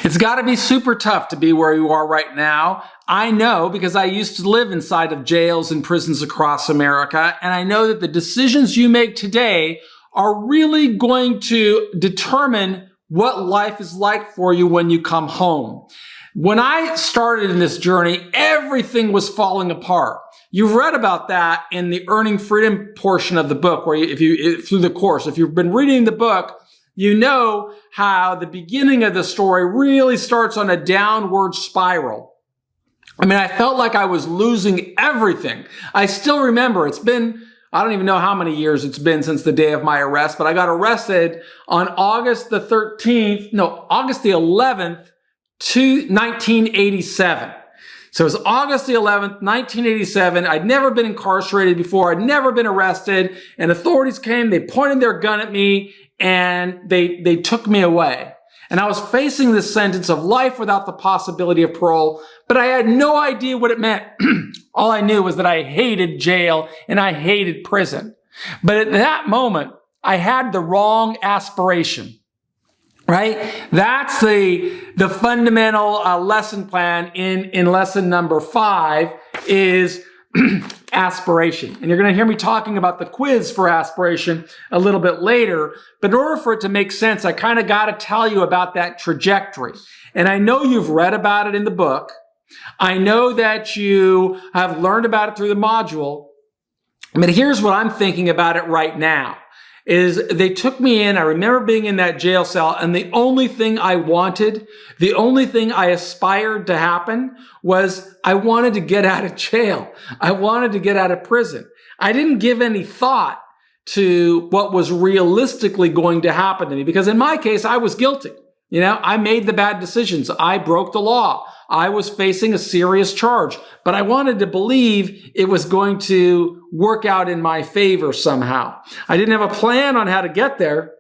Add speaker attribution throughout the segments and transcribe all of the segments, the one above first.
Speaker 1: It's got to be super tough to be where you are right now. I know because I used to live inside of jails and prisons across America, and I know that the decisions you make today are really going to determine what life is like for you when you come home. When I started in this journey, everything was falling apart. You've read about that in the Earning Freedom portion of the book, where through the course, if you've been reading the book, you know how the beginning of the story really starts on a downward spiral. I mean, I felt like I was losing everything. I still remember it's been, I don't even know how many years it's been since the day of my arrest, but I got arrested on August the 11th, 1987. So it was August the 11th, 1987. I'd never been incarcerated before. I'd never been arrested. And authorities came, they pointed their gun at me, and they took me away. And I was facing this sentence of life without the possibility of parole, but I had no idea what it meant. All I knew was that I hated jail and I hated prison. But at that moment, I had the wrong aspiration. Right? That's the fundamental lesson plan in lesson number 5 is aspiration. And you're going to hear me talking about the quiz for aspiration a little bit later. But in order for it to make sense, I kind of got to tell you about that trajectory. And I know you've read about it in the book. I know that you have learned about it through the module. But here's what I'm thinking about it right now. Is they took me in, I remember being in that jail cell, and the only thing I wanted, the only thing I aspired to happen was I wanted to get out of jail. I wanted to get out of prison. I didn't give any thought to what was realistically going to happen to me, because in my case, I was guilty. You know, I made the bad decisions. I broke the law. I was facing a serious charge, but I wanted to believe it was going to work out in my favor somehow. I didn't have a plan on how to get there,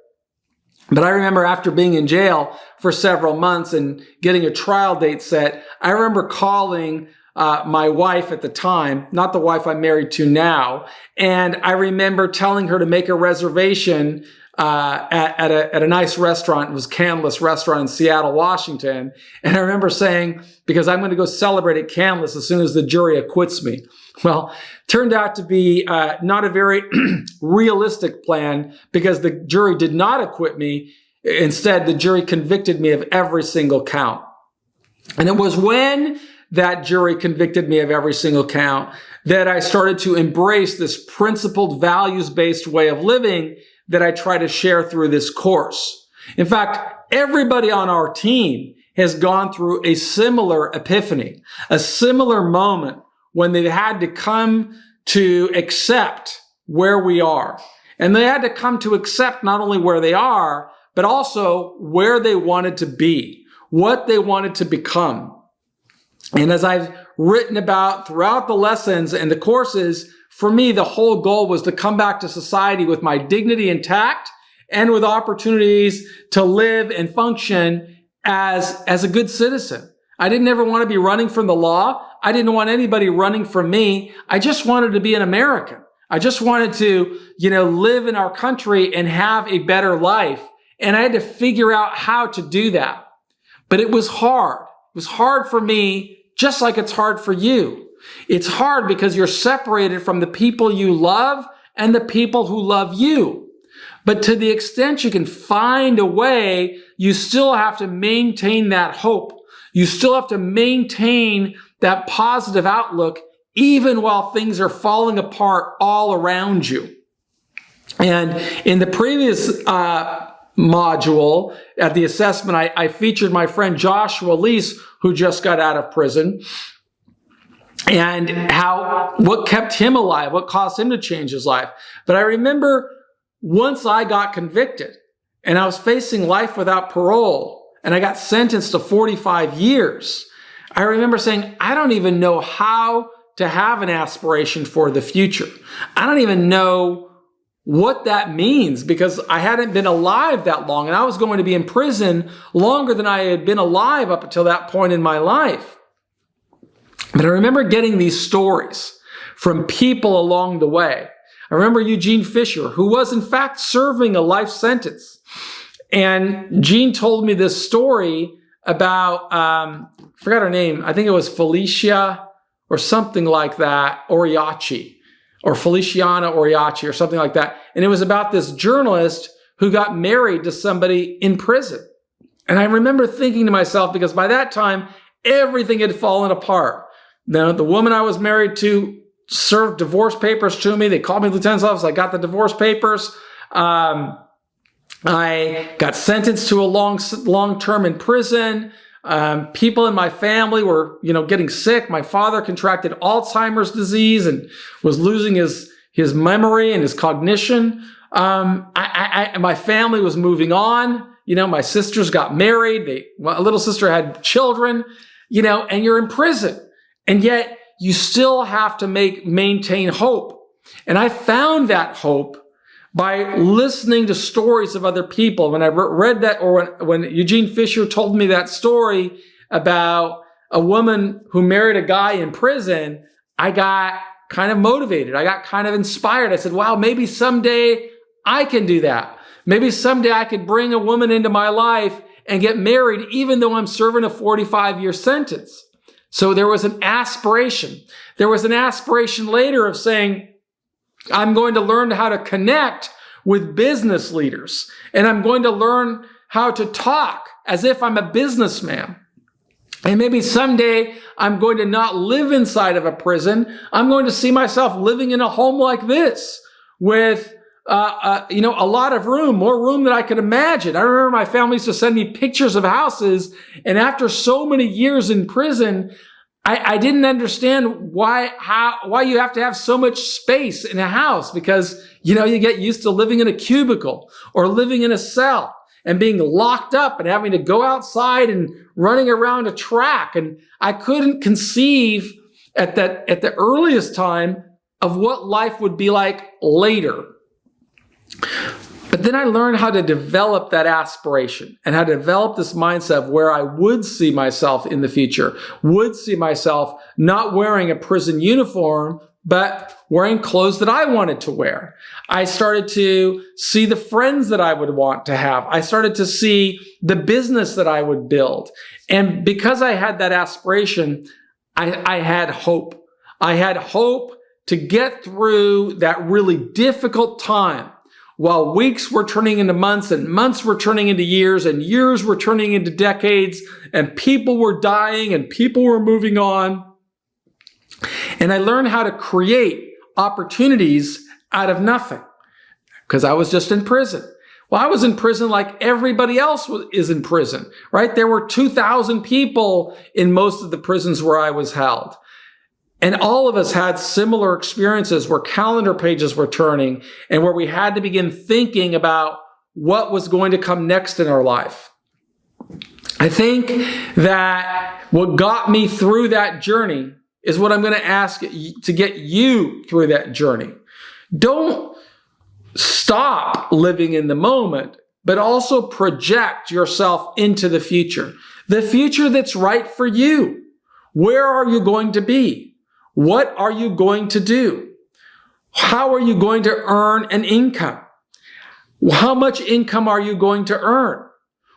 Speaker 1: but I remember after being in jail for several months and getting a trial date set, I remember calling my wife at the time, not the wife I'm married to now, and I remember telling her to make a reservation at a nice restaurant. It was Canlis Restaurant in Seattle, Washington. And I remember saying, because I'm going to go celebrate at Canlis as soon as the jury acquits me. Well, turned out to be not a very realistic plan, because the jury did not acquit me. Instead, the jury convicted me of every single count. And it was when that jury convicted me of every single count that I started to embrace this principled, values-based way of living that I try to share through this course. In fact, everybody on our team has gone through a similar epiphany, a similar moment when they had to come to accept where we are. And they had to come to accept not only where they are, but also where they wanted to be, what they wanted to become. And as I've written about throughout the lessons and the courses, for me, the whole goal was to come back to society with my dignity intact and with opportunities to live and function as a good citizen. I didn't ever want to be running from the law. I didn't want anybody running from me. I just wanted to be an American. I just wanted to, live in our country and have a better life. And I had to figure out how to do that. But it was hard. It was hard for me, just like it's hard for you. It's hard because you're separated from the people you love and the people who love you. But to the extent you can find a way, you still have to maintain that hope. You still have to maintain that positive outlook, even while things are falling apart all around you. And in the previous module at the assessment, I featured my friend Joshua Lease, who just got out of prison, and what kept him alive, what caused him to change his life. But I remember once I got convicted and I was facing life without parole and I got sentenced to 45 years, I remember saying, I don't even know how to have an aspiration for the future. I don't even know what that means, because I hadn't been alive that long and I was going to be in prison longer than I had been alive up until that point in my life. But I remember getting these stories from people along the way. I remember Eugene Fisher, who was in fact serving a life sentence. And Gene told me this story about, forgot her name. I think it was Felicia or something like that, Oriachi, or Feliciana Oriachi or something like that. And it was about this journalist who got married to somebody in prison. And I remember thinking to myself, because by that time, everything had fallen apart. Now, the woman I was married to served divorce papers to me. They called me lieutenant's office. I got the divorce papers. I got sentenced to a long term in prison. People in my family were, getting sick. My father contracted Alzheimer's disease and was losing his memory and his cognition. My family was moving on. My sisters got married. My little sister had children, and you're in prison. And yet you still have to maintain hope. And I found that hope by listening to stories of other people. When I read that, or when Eugene Fisher told me that story about a woman who married a guy in prison, I got kind of motivated. I got kind of inspired. I said, wow, maybe someday I can do that. Maybe someday I could bring a woman into my life and get married, even though I'm serving a 45-year sentence. So there was an aspiration. There was an aspiration later of saying, I'm going to learn how to connect with business leaders, and I'm going to learn how to talk as if I'm a businessman. And maybe someday I'm going to not live inside of a prison. I'm going to see myself living in a home like this with a lot of room, more room than I could imagine. I remember my family used to send me pictures of houses, and after so many years in prison, I didn't understand why you have to have so much space in a house, because, you get used to living in a cubicle or living in a cell and being locked up and having to go outside and running around a track. And I couldn't conceive at the earliest time of what life would be like later. But then I learned how to develop that aspiration and how to develop this mindset of where I would see myself in the future, would see myself not wearing a prison uniform, but wearing clothes that I wanted to wear. I started to see the friends that I would want to have. I started to see the business that I would build. And because I had that aspiration, I had hope. I had hope to get through that really difficult time. While weeks were turning into months and months were turning into years and years were turning into decades and people were dying and people were moving on. And I learned how to create opportunities out of nothing because I was just in prison. Well, I was in prison like everybody else is in prison, right? There were 2,000 people in most of the prisons where I was held. And all of us had similar experiences where calendar pages were turning and where we had to begin thinking about what was going to come next in our life. I think that what got me through that journey is what I'm going to ask to get you through that journey. Don't stop living in the moment, but also project yourself into the future that's right for you. Where are you going to be? What are you going to do? How are you going to earn an income? How much income are you going to earn?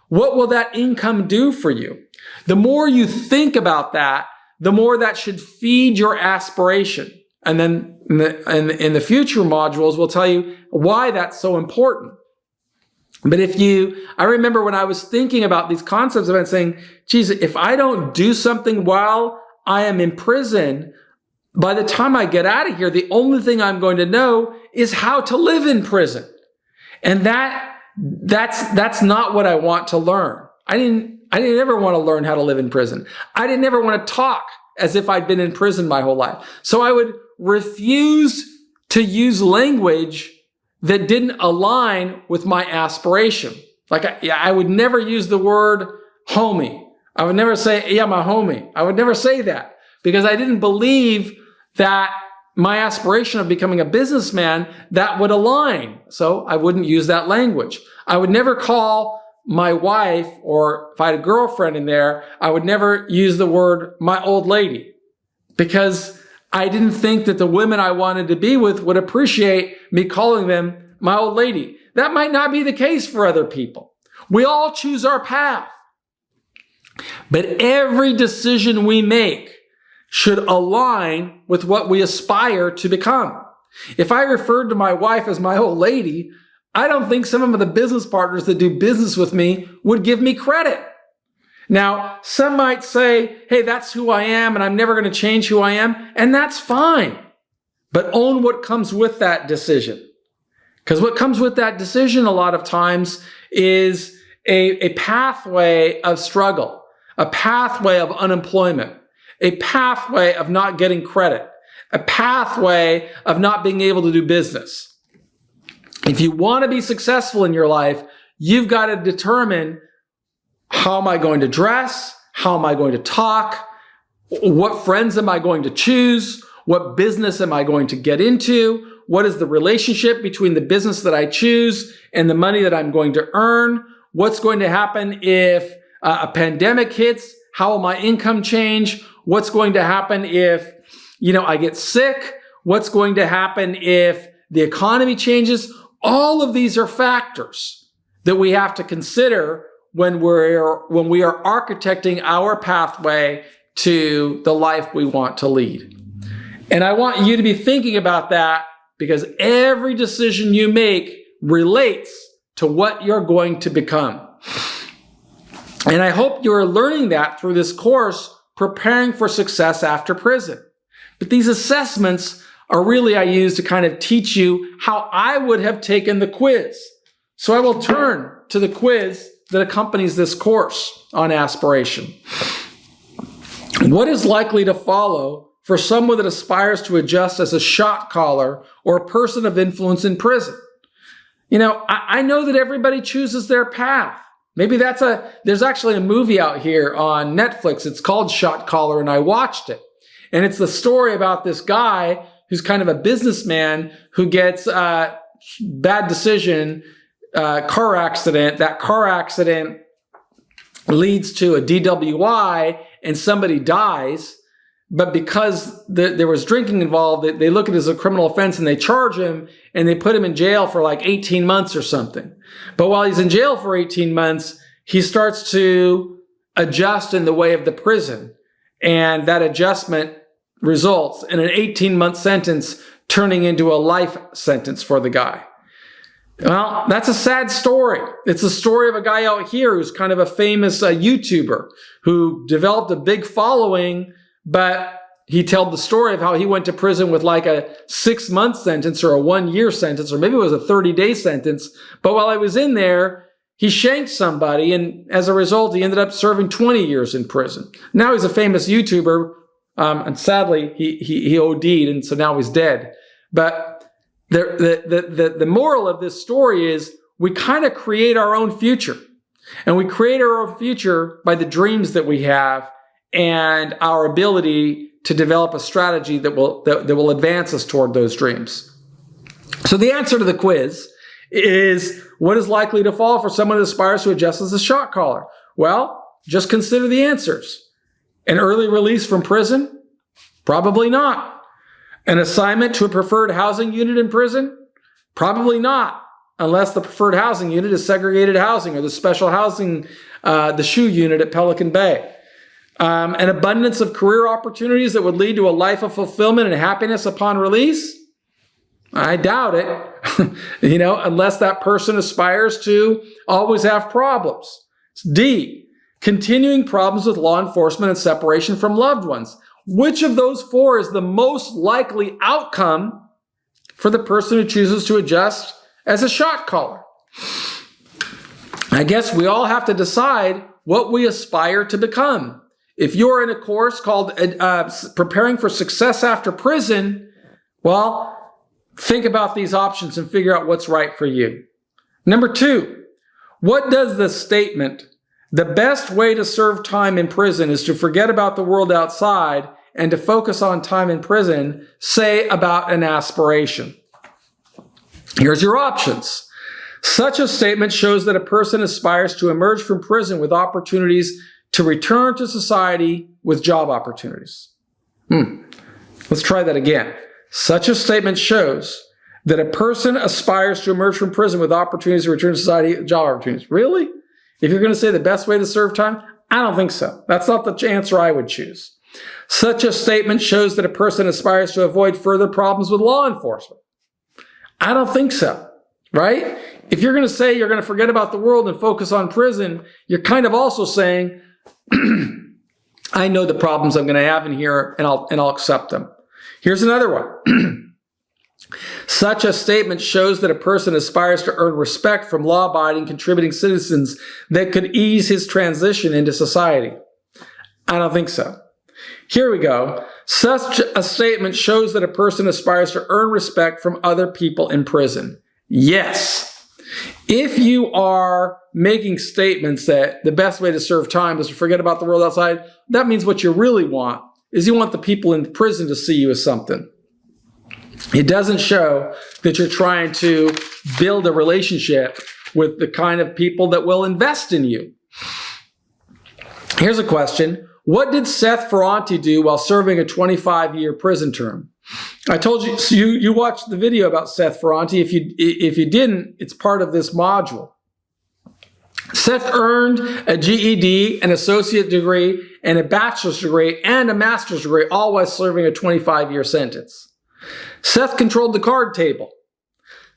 Speaker 1: What will that income do for you? The more you think about that, the more that should feed your aspiration. And then in the future modules, we'll tell you why that's so important. But I remember when I was thinking about these concepts, I've been saying, geez, if I don't do something while I am in prison, by the time I get out of here, the only thing I'm going to know is how to live in prison. And that's not what I want to learn. I didn't ever want to learn how to live in prison. I didn't ever want to talk as if I'd been in prison my whole life. So I would refuse to use language that didn't align with my aspiration. Like I would never use the word homie. I would never say, yeah, my homie. I would never say that because I didn't believe that my aspiration of becoming a businessman, that would align. So I wouldn't use that language. I would never call my wife, or if I had a girlfriend in there, I would never use the word my old lady because I didn't think that the women I wanted to be with would appreciate me calling them my old lady. That might not be the case for other people. We all choose our path. But every decision we make should align with what we aspire to become. If I referred to my wife as my old lady, I don't think some of the business partners that do business with me would give me credit. Now, some might say, hey, that's who I am and I'm never going to change who I am, and that's fine. But own what comes with that decision. Because what comes with that decision a lot of times is a pathway of struggle, a pathway of unemployment, a pathway of not getting credit, a pathway of not being able to do business. If you want to be successful in your life, you've got to determine, how am I going to dress? How am I going to talk? What friends am I going to choose? What business am I going to get into? What is the relationship between the business that I choose and the money that I'm going to earn? What's going to happen if a pandemic hits? How will my income change? What's going to happen if, I get sick? What's going to happen if the economy changes? All of these are factors that we have to consider when we are architecting our pathway to the life we want to lead. And I want you to be thinking about that, because every decision you make relates to what you're going to become. And I hope you're learning that through this course, Preparing for Success After Prison. But these assessments are really I use to kind of teach you how I would have taken the quiz. So I will turn to the quiz that accompanies this course on aspiration. What is likely to follow for someone that aspires to adjust as a shot caller or a person of influence in prison? I know that everybody chooses their path. Maybe there's actually a movie out here on Netflix. It's called Shot Caller, and I watched it. And it's the story about this guy who's kind of a businessman who gets a bad decision, car accident. That car accident leads to a DWI and somebody dies. But because there was drinking involved, they look at it as a criminal offense and they charge him and they put him in jail for like 18 months or something. But while he's in jail for 18 months, he starts to adjust in the way of the prison. And that adjustment results in an 18-month sentence turning into a life sentence for the guy. Well, that's a sad story. It's a story of a guy out here who's kind of a famous YouTuber who developed a big following, but he told the story of how he went to prison with like a 6-month sentence or a 1-year sentence, or maybe it was a 30-day sentence. But while he was in there, he shanked somebody, and as a result, he ended up serving 20 years in prison. Now he's a famous YouTuber, and sadly, he OD'd, and so now he's dead. But the moral of this story is we kind of create our own future. And we create our own future by the dreams that we have and our ability to develop a strategy that will advance us toward those dreams. So the answer to the quiz is, what is likely to follow for someone who aspires to adjust as a shot caller? Well, just consider the answers. An early release from prison? Probably not. An assignment to a preferred housing unit in prison? Probably not, unless the preferred housing unit is segregated housing or the special housing, the SHU unit at Pelican Bay. An abundance of career opportunities that would lead to a life of fulfillment and happiness upon release? I doubt it, unless that person aspires to always have problems. D, continuing problems with law enforcement and separation from loved ones. Which of those 4 is the most likely outcome for the person who chooses to adjust as a shot caller? I guess we all have to decide what we aspire to become. If you're in a course called Preparing for Success After Prison, well, think about these options and figure out what's right for you. Number 2, what does the statement, the best way to serve time in prison is to forget about the world outside and to focus on time in prison, say about an aspiration? Here's your options. Such a statement shows that a person aspires to emerge from prison with opportunities to return to society with job opportunities. Let's try that again. Such a statement shows that a person aspires to emerge from prison with opportunities to return to society with job opportunities. Really? If you're going to say the best way to serve time, I don't think so. That's not the answer I would choose. Such a statement shows that a person aspires to avoid further problems with law enforcement. I don't think so, right? If you're going to say you're going to forget about the world and focus on prison, you're kind of also saying, I know the problems I'm going to have in here, and I'll accept them. Here's another one. Such a statement shows that a person aspires to earn respect from law-abiding, contributing citizens that could ease his transition into society. I don't think so. Here we go. Such a statement shows that a person aspires to earn respect from other people in prison. Yes. If you are making statements that the best way to serve time is to forget about the world outside, that means what you really want is you want the people in prison to see you as something. It doesn't show that you're trying to build a relationship with the kind of people that will invest in you. Here's a question. What did Seth Ferranti do while serving a 25-year prison term? I told you, so you watched the video about Seth Ferranti. If you didn't, it's part of this module. Seth earned a GED, an associate degree, and a bachelor's degree, and a master's degree, all while serving a 25-year sentence. Seth controlled the card table.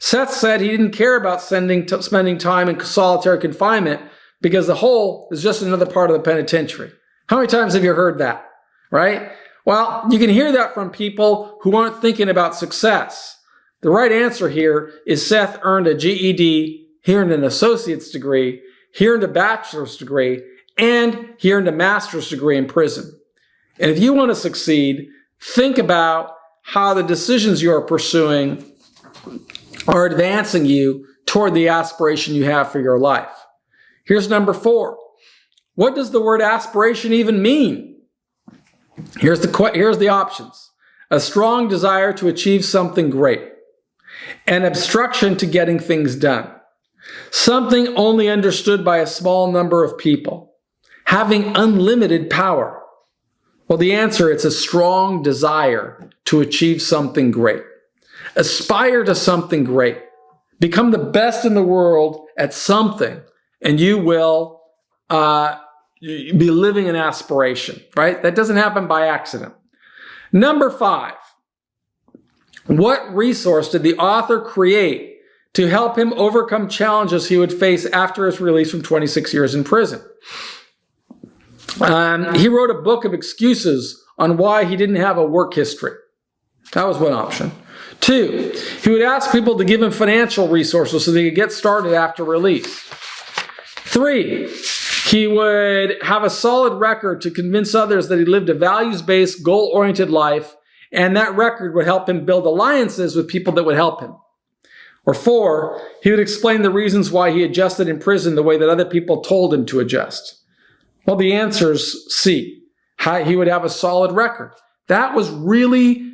Speaker 1: Seth said he didn't care about spending time in solitary confinement because the hole is just another part of the penitentiary. How many times have you heard that, right? Well, you can hear that from people who aren't thinking about success. The right answer here is Seth earned a GED, he earned an associate's degree, he earned a bachelor's degree, and he earned a master's degree in prison. And if you want to succeed, think about how the decisions you are pursuing are advancing you toward the aspiration you have for your life. Here's number 4. What does the word aspiration even mean? Here's the options. A strong desire to achieve something great. An obstruction to getting things done. Something only understood by a small number of people. Having unlimited power. Well, the answer, it's a strong desire to achieve something great. Aspire to something great. Become the best in the world at something, and you will be living an aspiration, right? That doesn't happen by accident. Number 5, what resource did the author create to help him overcome challenges he would face after his release from 26 years in prison? He wrote a book of excuses on why he didn't have a work history. That was one option. 2, he would ask people to give him financial resources so they could get started after release. 3, he would have a solid record to convince others that he lived a values-based, goal-oriented life, and that record would help him build alliances with people that would help him. Or 4, he would explain the reasons why he adjusted in prison the way that other people told him to adjust. Well, the answer is C. He would have a solid record. That was really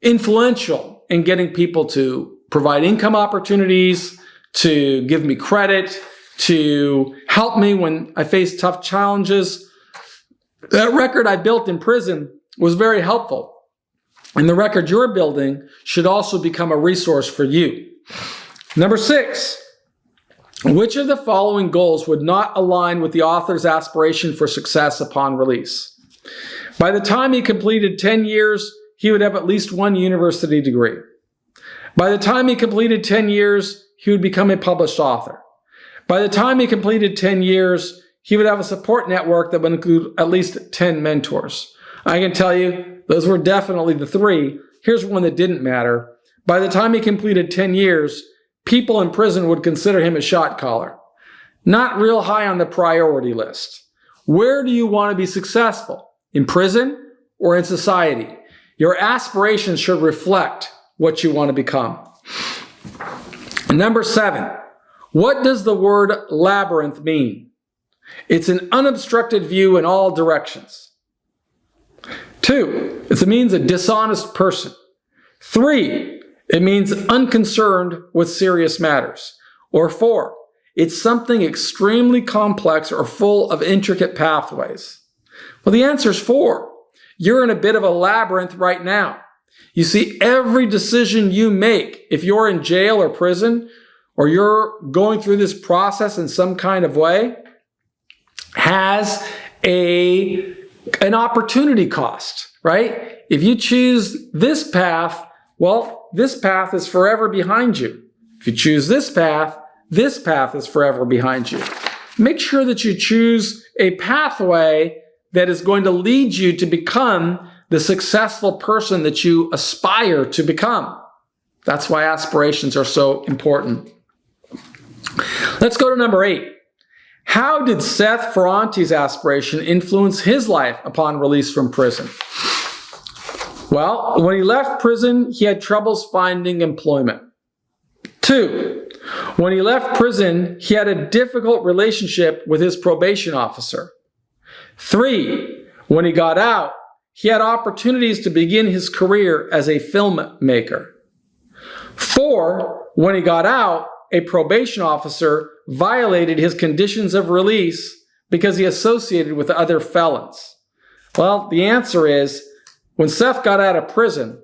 Speaker 1: influential in getting people to provide income opportunities, to give me credit, to help me when I faced tough challenges. That record I built in prison was very helpful. And the record you're building should also become a resource for you. Number 6, which of the following goals would not align with the author's aspiration for success upon release? By the time he completed 10 years, he would have at least 1 university degree. By the time he completed 10 years, he would become a published author. By the time he completed 10 years, he would have a support network that would include at least 10 mentors. I can tell you, those were definitely the 3. Here's one that didn't matter. By the time he completed 10 years, people in prison would consider him a shot caller. Not real high on the priority list. Where do you want to be successful? In prison or in society? Your aspirations should reflect what you want to become. Number 7, what does the word labyrinth mean? It's an unobstructed view in all directions. 2, it means a dishonest person. 3, it means unconcerned with serious matters. Or 4, it's something extremely complex or full of intricate pathways. Well, the answer is 4. You're in a bit of a labyrinth right now. You see, every decision you make, if you're in jail or prison, or you're going through this process in some kind of way, has an opportunity cost, right? If you choose this path, well, this path is forever behind you. If you choose this path is forever behind you. Make sure that you choose a pathway that is going to lead you to become the successful person that you aspire to become. That's why aspirations are so important. Let's go to number 8. How did Seth Ferrante's aspiration influence his life upon release from prison? Well, when he left prison, he had troubles finding employment. 2, when he left prison, he had a difficult relationship with his probation officer. 3, when he got out, he had opportunities to begin his career as a filmmaker. 4, when he got out, a probation officer violated his conditions of release because he associated with other felons. Well, the answer is, when Seth got out of prison,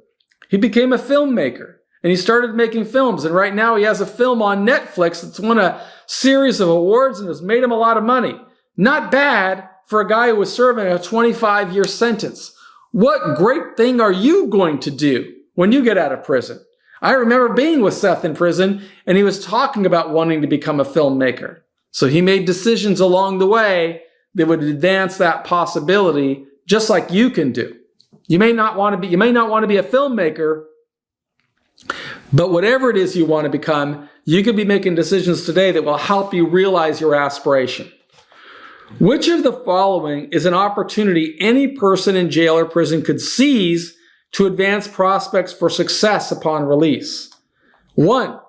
Speaker 1: he became a filmmaker and he started making films. And right now he has a film on Netflix that's won a series of awards and has made him a lot of money. Not bad for a guy who was serving a 25-year sentence. What great thing are you going to do when you get out of prison? I remember being with Seth in prison, and he was talking about wanting to become a filmmaker. So he made decisions along the way that would advance that possibility, just like you can do. You may not want to be a filmmaker, but whatever it is you want to become, you could be making decisions today that will help you realize your aspiration. Which of the following is an opportunity any person in jail or prison could seize to advance prospects for success upon release? 1,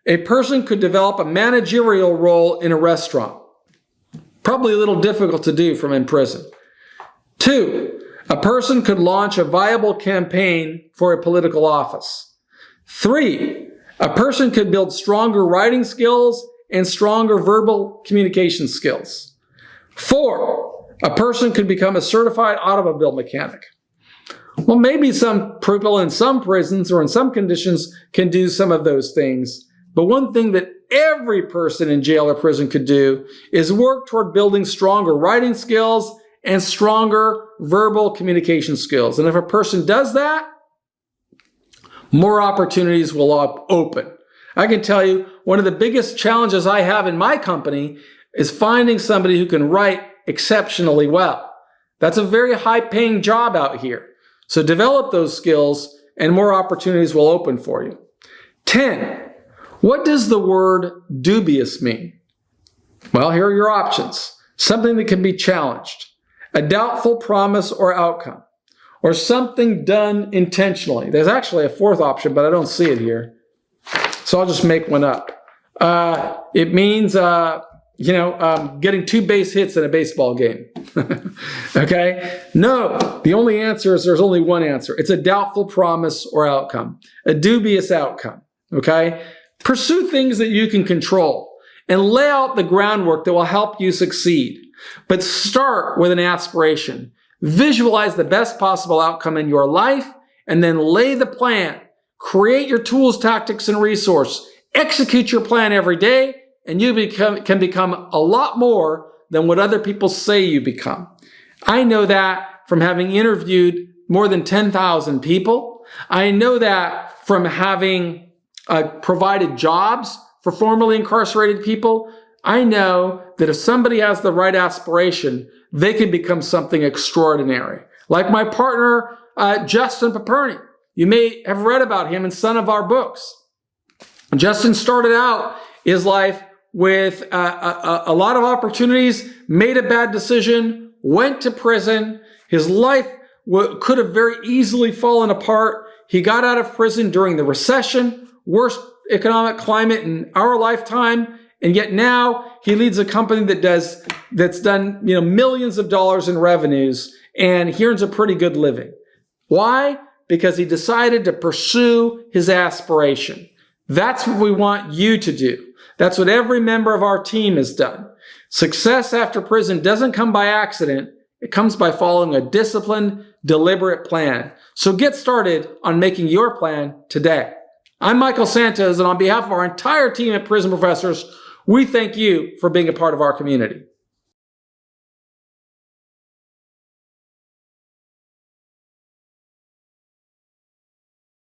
Speaker 1: a person could develop a managerial role in a restaurant. Probably a little difficult to do from in prison. 2, a person could launch a viable campaign for a political office. 3, a person could build stronger writing skills and stronger verbal communication skills. 4, a person could become a certified automobile mechanic. Well, maybe some people in some prisons or in some conditions can do some of those things. But one thing that every person in jail or prison could do is work toward building stronger writing skills and stronger verbal communication skills. And if a person does that, more opportunities will open. I can tell you one of the biggest challenges I have in my company is finding somebody who can write exceptionally well. That's a very high-paying job out here. So develop those skills and more opportunities will open for you. 10, what does the word dubious mean? Well, here are your options. Something that can be challenged, a doubtful promise or outcome, or something done intentionally. There's actually a 4th option, but I don't see it here. So I'll just make one up. It means, getting 2 base hits in a baseball game. Okay? No, the only answer is there's only one answer. It's a doubtful promise or outcome, a dubious outcome. Okay? Pursue things that you can control and lay out the groundwork that will help you succeed. But start with an aspiration. Visualize the best possible outcome in your life and then lay the plan. Create your tools, tactics, and resources. Execute your plan every day, and you can become a lot more than what other people say you become. I know that from having interviewed more than 10,000 people. I know that from having provided jobs for formerly incarcerated people. I know that if somebody has the right aspiration, they can become something extraordinary. Like my partner, Justin Paperny. You may have read about him in some of our books. Justin started out his life with a lot of opportunities, made a bad decision, went to prison. His life could have very easily fallen apart. He got out of prison during the recession, worst economic climate in our lifetime, and yet now he leads a company that's done millions of dollars in revenues, and he earns a pretty good living. Why? Because he decided to pursue his aspiration. That's what we want you to do. That's what every member of our team has done. Success after prison doesn't come by accident. It comes by following a disciplined, deliberate plan. So get started on making your plan today. I'm Michael Santos, and on behalf of our entire team at Prison Professors, we thank you for being a part of our community.